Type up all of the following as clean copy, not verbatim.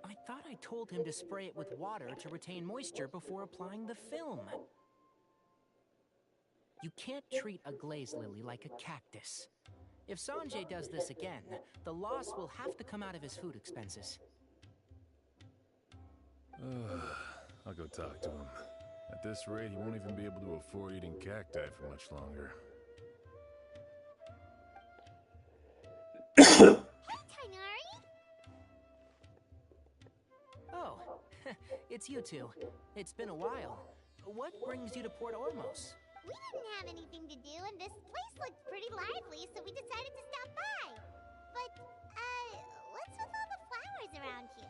I thought I told him to spray it with water to retain moisture before applying the film. You can't treat a glaze lily like a cactus. If Sanjay does this again, the loss will have to come out of his food expenses. I'll go talk to him. At this rate, he won't even be able to afford eating cacti for much longer. Oh, it's you two. It's been a while. What brings you to Port Ormos? We didn't have anything to do, and this place looked pretty lively, so we decided to stop by. But, what's with all the flowers around here?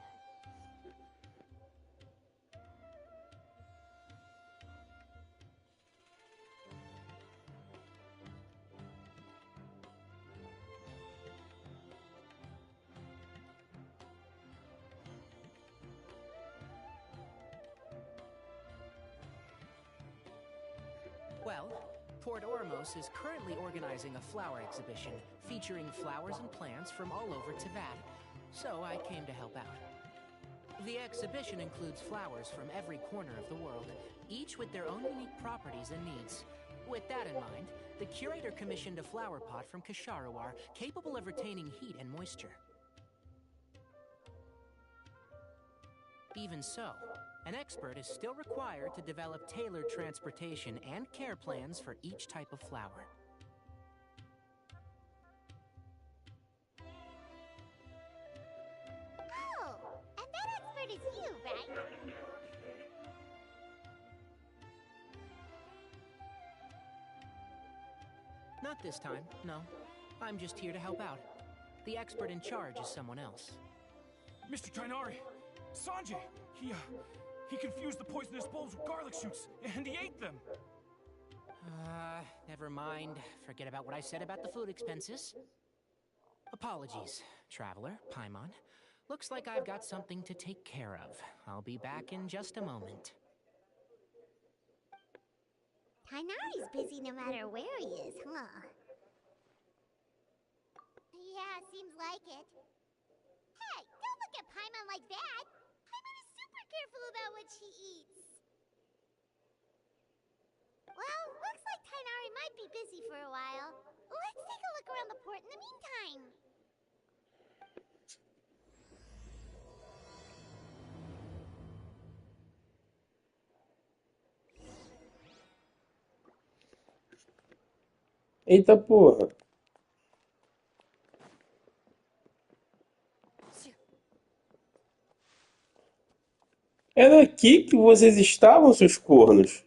Well, Port Ormos is currently organizing a flower exhibition featuring flowers and plants from all over Teyvat, so I came to help out. The exhibition includes flowers from every corner of the world, each with their own unique properties and needs. With that in mind, the curator commissioned a flower pot from Kasharawar capable of retaining heat and moisture. Even so, an expert is still required to develop tailored transportation and care plans for each type of flower. Oh, and that expert is you, right? Not this time, no. I'm just here to help out. The expert in charge is someone else. Mr. Tainari! Sanjay! He confused the poisonous bulbs with garlic shoots, and he ate them! Never mind. Forget about what I said about the food expenses. Apologies, Traveler, Paimon. Looks like I've got something to take care of. I'll be back in just a moment. Tainari's busy no matter where he is, huh? Yeah, seems like it. Hey, don't look at Paimon like that! Paimon is super careful about what she eats. Well, looks like Tainari might be busy for a while. Let's take a look around the port in the meantime. Eita porra. Era aqui que vocês estavam, seus cornos?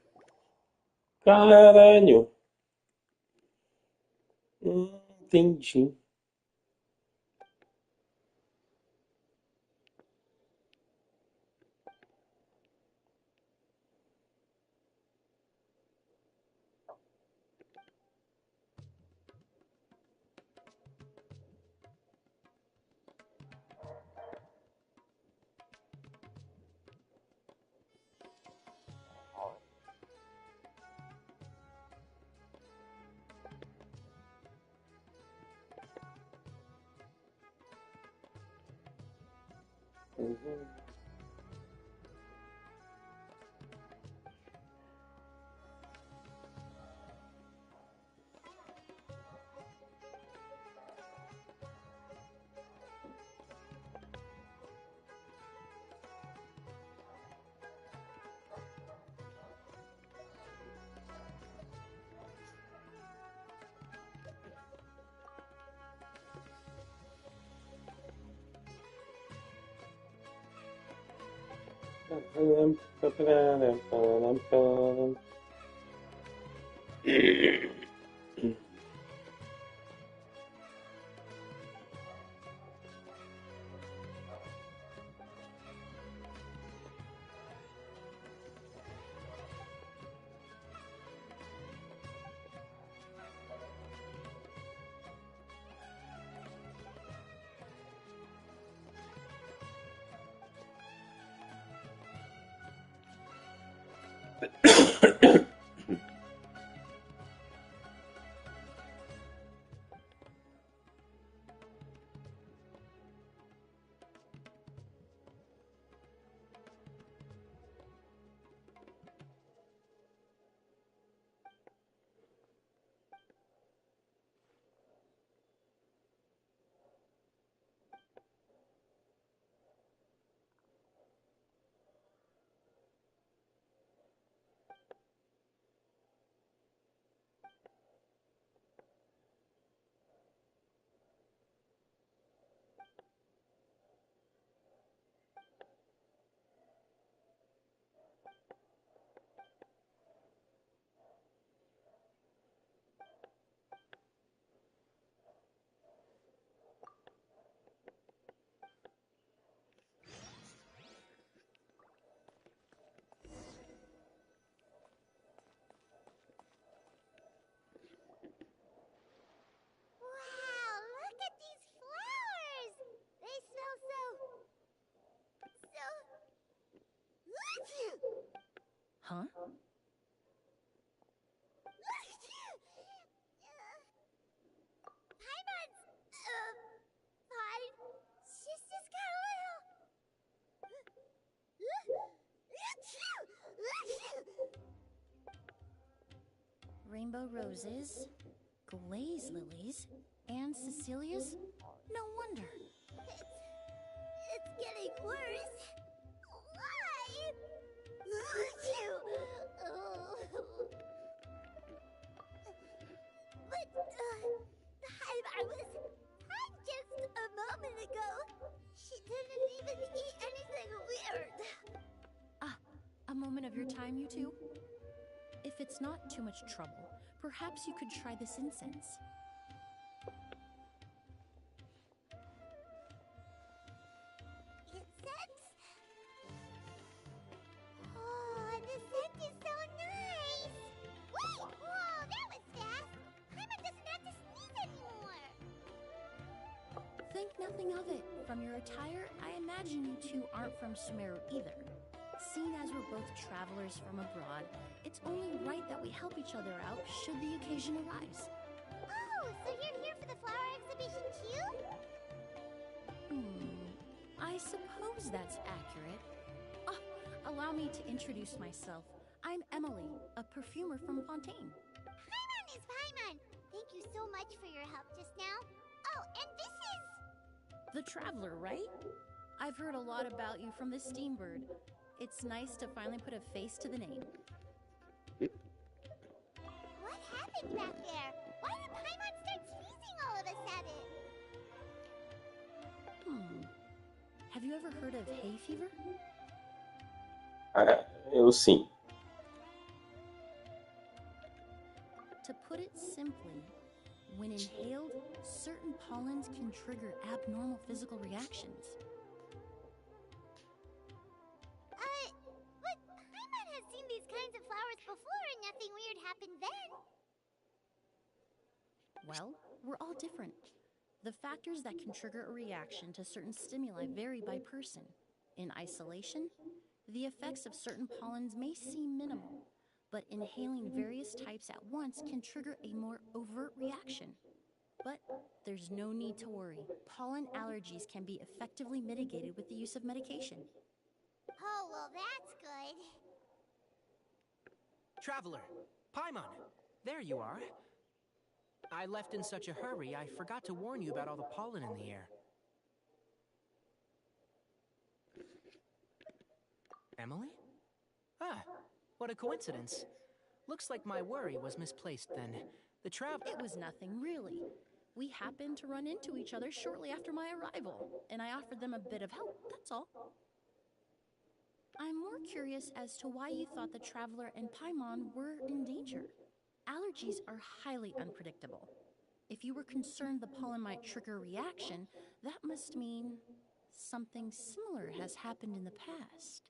Caralho. Entendi. Wow, look at these flowers! They smell so... Huh? Paimon's... fine. She's just got a little... Rainbow roses, glaze lilies, and Cecilia's? No wonder. It's getting worse. Why? But, Paimon was fine just a moment ago. She didn't even eat anything weird. Ah, a moment of your time, you two? If it's not too much trouble, perhaps you could try this incense. Incense? Oh, the scent is so nice! Wait! Whoa, that was fast! Paimon doesn't have to sneeze anymore! Think nothing of it. From your attire, I imagine you two aren't from Sumeru either. Seeing as we're both travelers from abroad, it's only right that we help each other out should the occasion arise. Oh, so you're here for the flower exhibition too? I suppose that's accurate. Ah, allow me to introduce myself. I'm Emily, a perfumer from Fontaine. Paimon is Paimon! Thank you so much for your help just now. Oh, and this is... The Traveler, right? I've heard a lot about you from the Steambird. It's nice to finally put a face to the name. What happened back there? Why did Paimon start sneezing all of a sudden? Have you ever heard of hay fever? Eu sim. To put it simply, when inhaled, certain pollens can trigger abnormal physical reactions. But Paimon has seen these kinds of flowers before and nothing weird happened then. Well, we're all different. The factors that can trigger a reaction to certain stimuli vary by person. In isolation, the effects of certain pollens may seem minimal, but inhaling various types at once can trigger a more overt reaction. But there's no need to worry. Pollen allergies can be effectively mitigated with the use of medication. Oh, well, that's good. Traveler, Paimon, there you are. I left in such a hurry, I forgot to warn you about all the pollen in the air. Emily? Ah, what a coincidence. Looks like my worry was misplaced then. It was nothing, really. We happened to run into each other shortly after my arrival, and I offered them a bit of help, that's all. I'm more curious as to why you thought the Traveler and Paimon were in danger. Allergies are highly unpredictable. If you were concerned the pollen might trigger a reaction, that must mean something similar has happened in the past.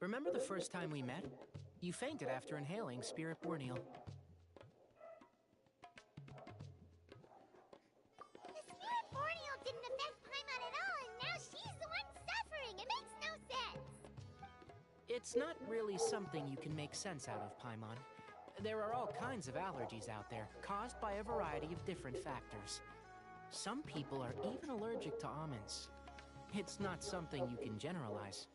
Remember the first time we met? You fainted after inhaling Spirit Borneal. The Spirit Borneal didn't affect Paimon at all, and now she's the one suffering. It makes no sense. It's not really something you can make sense out of, Paimon. There are all kinds of allergies out there, caused by a variety of different factors. Some people are even allergic to almonds. It's not something you can generalize.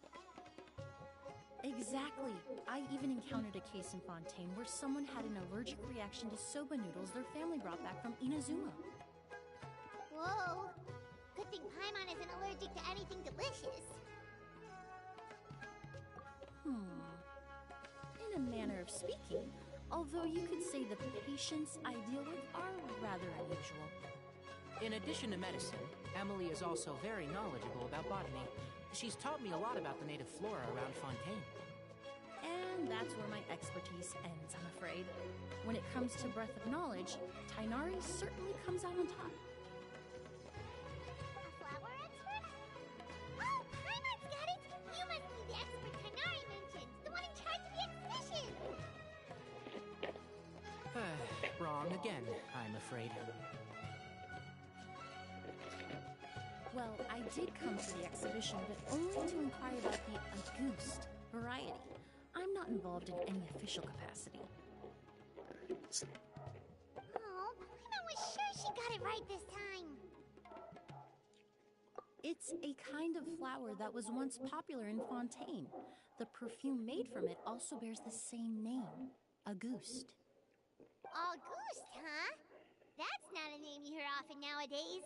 Exactly. I even encountered a case in Fontaine where someone had an allergic reaction to soba noodles their family brought back from Inazuma. Whoa. Good thing Paimon isn't allergic to anything delicious. In a manner of speaking, although you could say the patients I deal with are rather unusual. In addition to medicine, Emily is also very knowledgeable about botany. She's taught me a lot about the native flora around Fontaine. And that's where my expertise ends, I'm afraid. When it comes to breadth of knowledge, Tighnari certainly comes out on top. A flower expert? Oh, Paimon's got it! You must be the expert Tighnari mentioned, the one in charge of the exhibition! Wrong again, I'm afraid. Well, I did come to the exhibition, but only to inquire about the Auguste variety. I'm not involved in any official capacity. Oh, Paimon was sure she got it right this time. It's a kind of flower that was once popular in Fontaine. The perfume made from it also bears the same name, Auguste. Auguste, huh? That's not a name you hear often nowadays.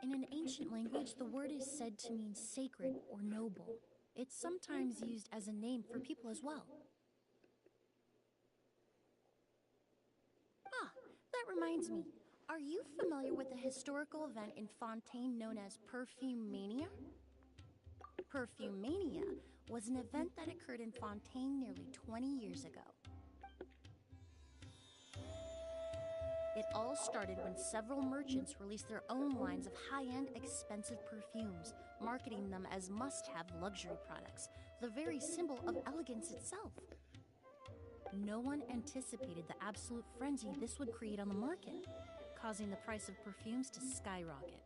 In an ancient language, the word is said to mean sacred or noble. It's sometimes used as a name for people as well. Ah, that reminds me. Are you familiar with the historical event in Fontaine known as Perfumania? Perfumania was an event that occurred in Fontaine nearly 20 years ago. It all started when several merchants released their own lines of high-end, expensive perfumes, marketing them as must-have luxury products, the very symbol of elegance itself. No one anticipated the absolute frenzy this would create on the market, causing the price of perfumes to skyrocket.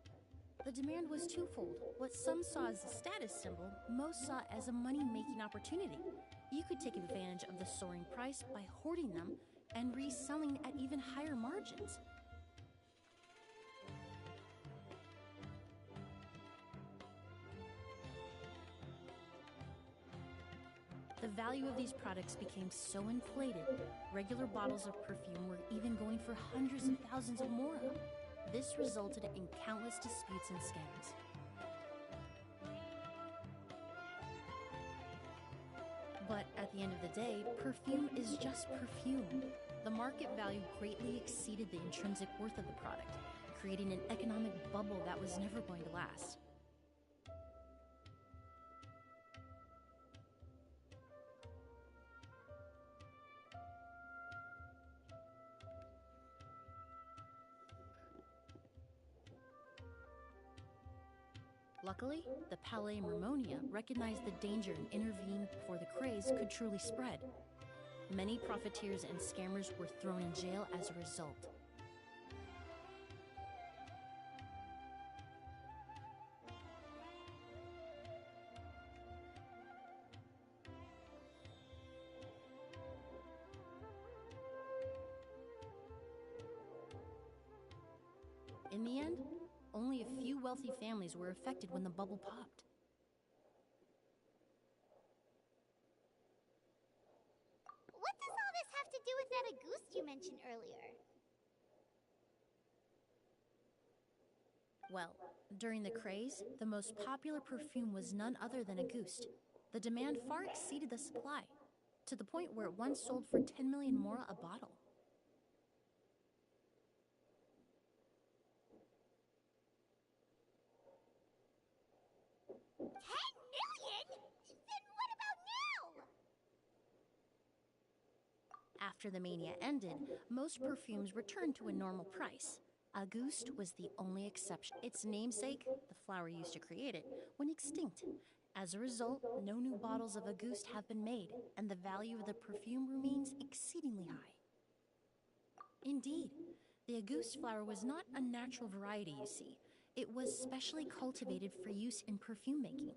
The demand was twofold. What some saw as a status symbol, most saw as a money-making opportunity. You could take advantage of the soaring price by hoarding them and reselling at even higher margins. The value of these products became so inflated, regular bottles of perfume were even going for hundreds of thousands of mora. This resulted in countless disputes and scams. But at the end of the day, perfume is just perfume. The market value greatly exceeded the intrinsic worth of the product, creating an economic bubble that was never going to last. Luckily, the Palais Mermonia recognized the danger and intervened before the craze could truly spread. Many profiteers and scammers were thrown in jail as a result. In the end, only a few wealthy families were affected when the bubble popped. What does all this have to do with that Auguste you mentioned earlier? Well, during the craze, the most popular perfume was none other than Auguste. The demand far exceeded the supply, to the point where it once sold for 10 million mora a bottle. 10 million? Then what about now? After the mania ended, most perfumes returned to a normal price. Auguste was the only exception. Its namesake, the flower used to create it, went extinct. As a result, no new bottles of Auguste have been made, and the value of the perfume remains exceedingly high. Indeed, the Auguste flower was not a natural variety, you see. It was specially cultivated for use in perfume making.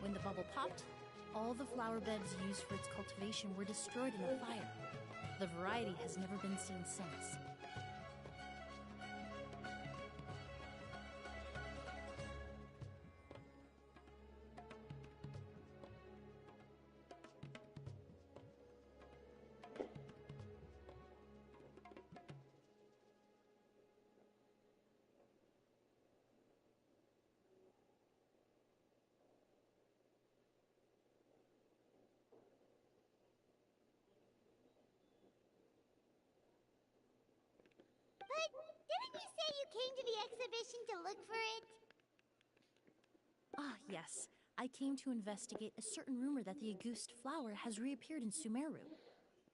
When the bubble popped, all the flower beds used for its cultivation were destroyed in a fire. The variety has never been seen since. But didn't you say you came to the exhibition to look for it? Ah, yes. I came to investigate a certain rumor that the Auguste flower has reappeared in Sumeru.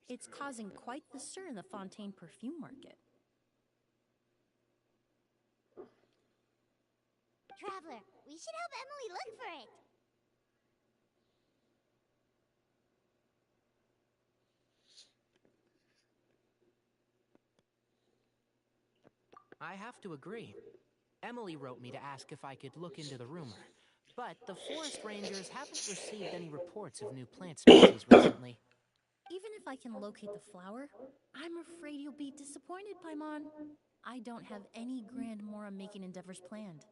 It's causing quite the stir in the Fontaine perfume market. Traveler, we should help Emily look for it. I have to agree. Emily wrote me to ask if I could look into the rumor, but the forest rangers haven't received any reports of new plant species recently. Even if I can locate the flower, I'm afraid you'll be disappointed, Paimon. I don't have any grand Mora-making endeavors planned.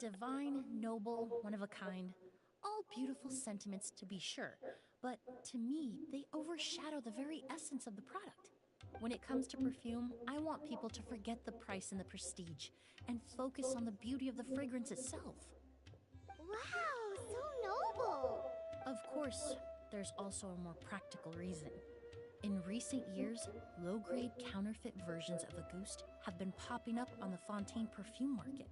Divine, noble, one of a kind. All beautiful sentiments, to be sure, but to me, they overshadow the very essence of the product. When it comes to perfume, I want people to forget the price and the prestige, and focus on the beauty of the fragrance itself. Wow, so noble. Of course, there's also a more practical reason. In recent years, low-grade counterfeit versions of Auguste have been popping up on the Fontaine perfume market.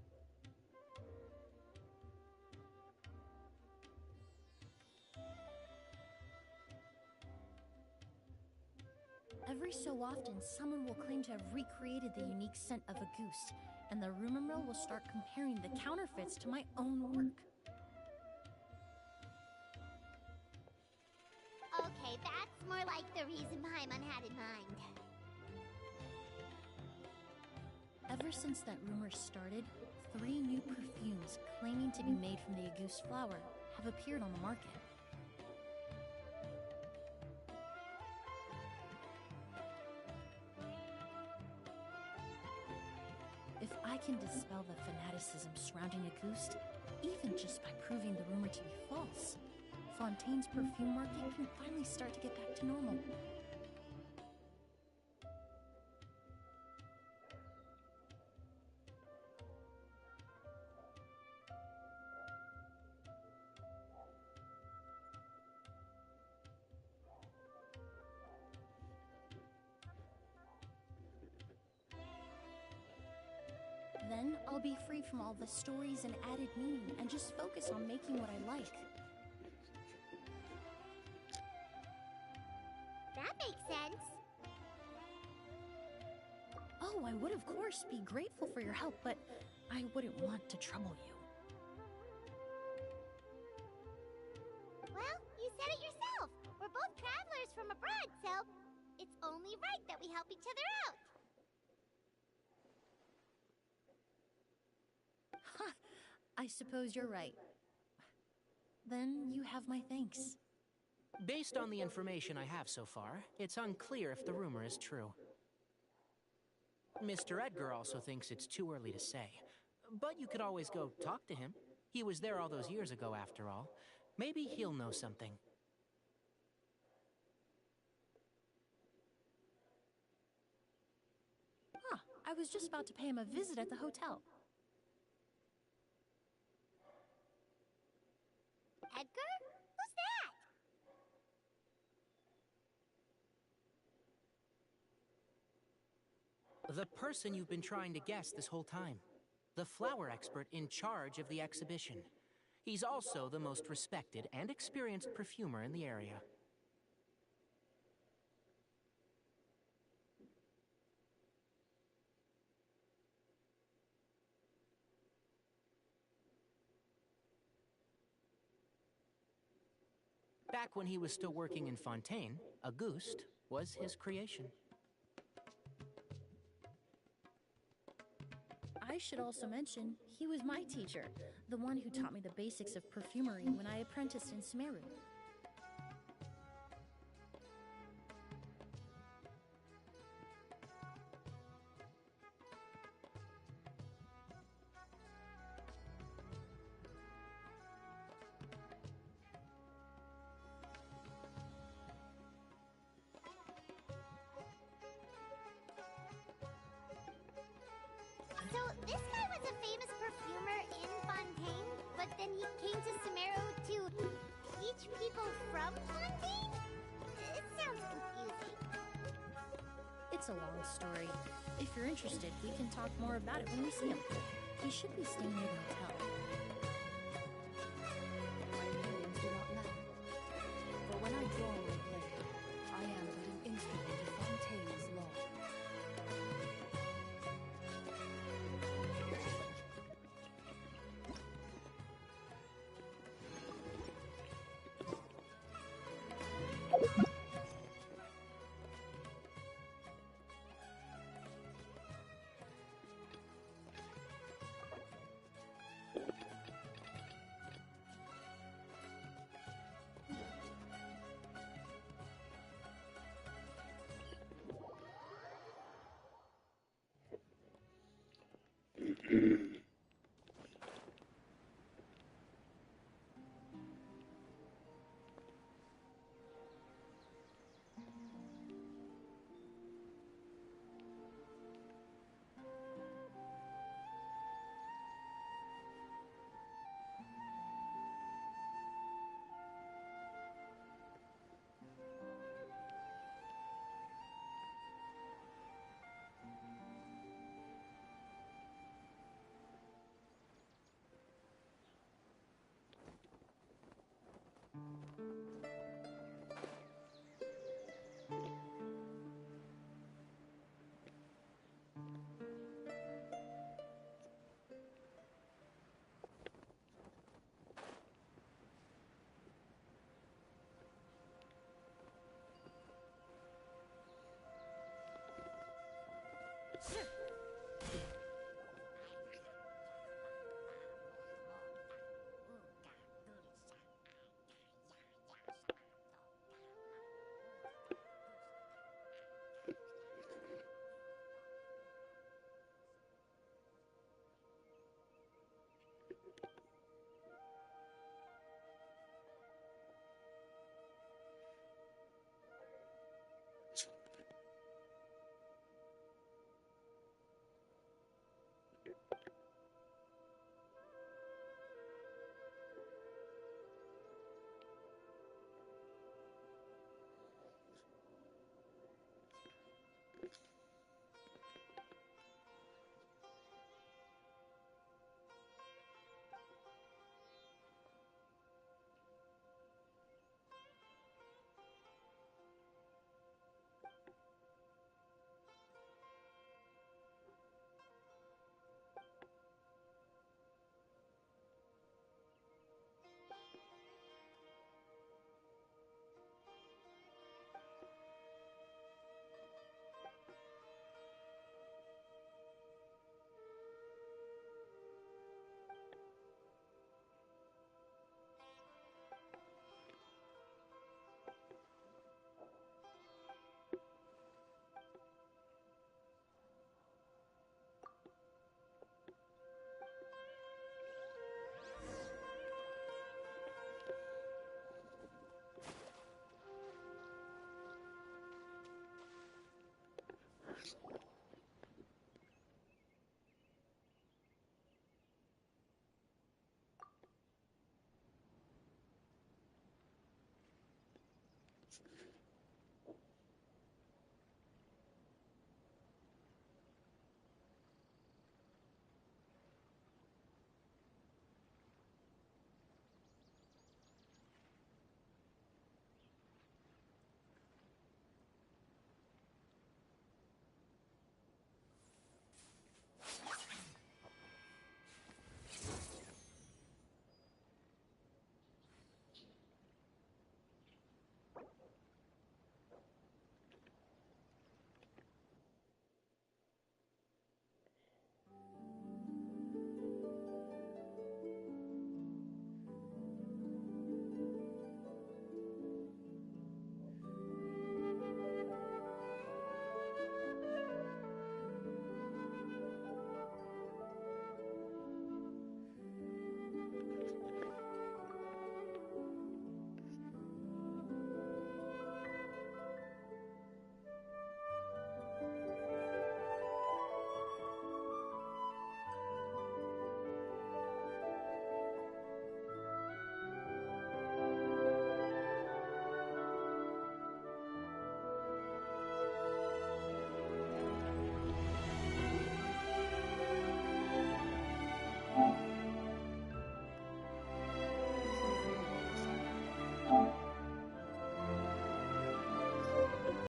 Every so often, someone will claim to have recreated the unique scent of Auguste, and the rumor mill will start comparing the counterfeits to my own work. Okay, that's more like the reason Paimon had in mind. Ever since that rumor started, 3 new perfumes claiming to be made from the Auguste flower have appeared on the market. If I can dispel the fanaticism surrounding Auguste, even just by proving the rumor to be false, Fontaine's perfume market can finally start to get back to normal. Then I'll be free from all the stories and added meaning and just focus on making what I like. That makes sense. Oh, I would of course be grateful for your help, but I wouldn't want to trouble you. Well, you said it yourself. We're both travelers from abroad, so it's only right that we help each other out. Ha! I suppose you're right. Then you have my thanks. Based on the information I have so far, it's unclear if the rumor is true. Mr. Edgar also thinks it's too early to say. But you could always go talk to him. He was there all those years ago, after all. Maybe he'll know something. Huh, I was just about to pay him a visit at the hotel. Edgar? Who's that? The person you've been trying to guess this whole time. The flower expert in charge of the exhibition. He's also the most respected and experienced perfumer in the area. Back when he was still working in Fontaine, Auguste was his creation. I should also mention, he was my teacher, the one who taught me the basics of perfumery when I apprenticed in Sumeru. So this guy was a famous perfumer in Fontaine, but then he came to Sumeru to teach people from Fontaine? It sounds confusing. It's a long story. If you're interested, we can talk more about it when we see him. He should be staying near the hotel. My opinions do not matter. For when I draw a player, I am but an instrument of Fontaine's law. Sure.